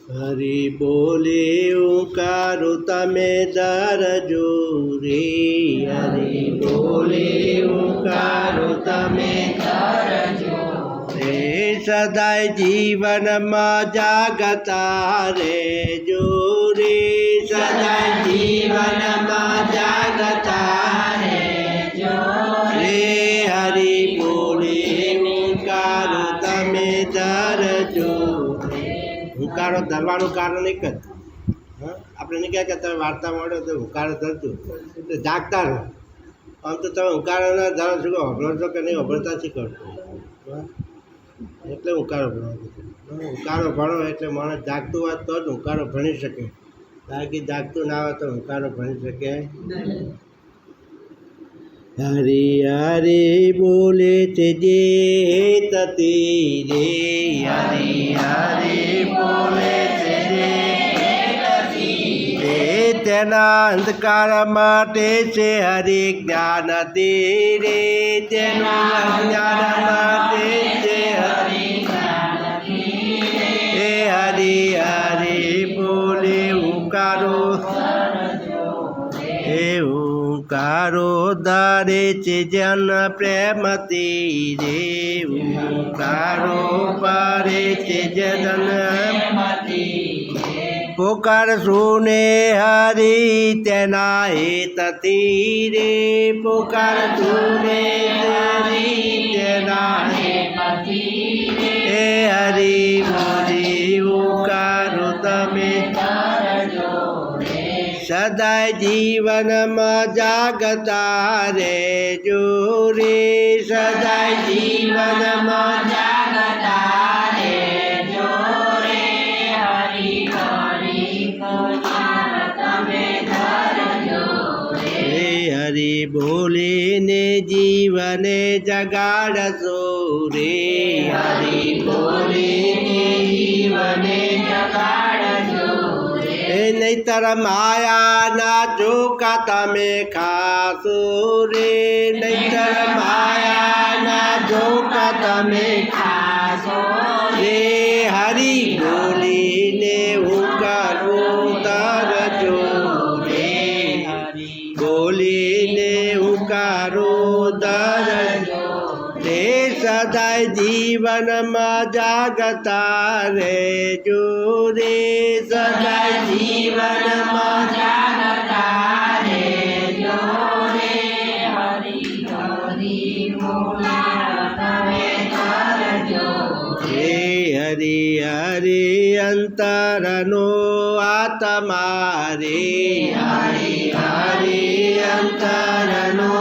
હરિ બોલે ઓંકારો તમે ધરજો રે, હરિ બોલે ઓંકારો તમે ધરજો રે, સદાય જીવનમાં જાગતા રહેજો રે, સદાય જીવનમાં જાગતા રહેજો રે, હરિ બોલે ઓંકારો તમે ધરજો. હુંકારો ધરવાનું કારણ એક જ, આપણે નહીં કહે કે તમે વાર્તા મળો તો હુંકારો ધરજો એટલે જાગતા રહો. આમ તો તમે હુંકારો ના ધરો શું અભરો છો કે નહીં અભરતા શીખવશો, એટલે હુંકારો ભણો. હુંકારો ભણો એટલે માણસ જાગતું હોય તો જ હુંકારો ભણી શકે, બાકી જાગતું ના હોય તો હુંકારો ભણી શકે. હરિ હરિ બોલે છે જે તતી રે, હરિ હરિ બોલે છે જે તતી રે, તેના અંધકાર માટે છે હરિ જ્ઞાન દે રે, તેના અજ્ઞાન માટે છે હરિ જ્ઞાન દે, હરિ હરિ બોલે હુંકારો હુંકારો ધારે છે જન પ્રેમથી રે, હુંકારો પારે છે જન પુકાર સુને હરી તેના હેતથી રે, પુકાર સુને હરી તેના હેતથી રે, હરી બોલી હુંકારો તમે સદાય જીવનમાં જાગતા રહેજો રે, સદાય જીવનમાં જાગતા રહેજો રે, હરિ હરિ તમે ધરજો રે, હરિ બોલીને જીવને જગાડશો રે, હરિ બોલીને જીવને જગાડશો રે, નહીતર માયાના ઝોકા તમે ખાશો રે, નહીતર માયાના ઝોકા તમે ખાશો રે, હરિ બોલીને હુંકારો ધરજો રે, હરિ બોલીને હુંકારો ધરજો રે, સદાય જીવનમાં જાગતા રહેજો રે, સદાય જીવનમાં જાગતા રહેજો રે, હરિ હરિ બોલા તમે ધરજો રે, હરિ હરિ અંતરનો આત્મા રે, હરિ હરિ અંતરનો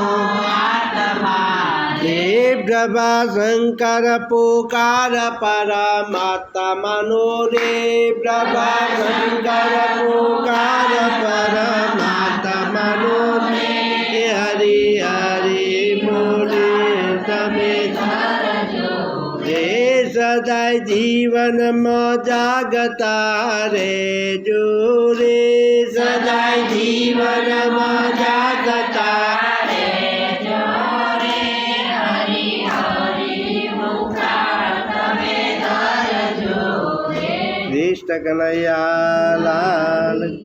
પ્રભા શંકર પુકાર પરમાત્માનો રે, પ્રભા શંકર પુકાર પરમાત્માનો રે, હરિ હરિ બોલે તમે ધરજો રે, સદાય જીવનમાં જાગતા રહેજો રે, સદાય જીવનમાં જાગતા કનૈયા લાલ.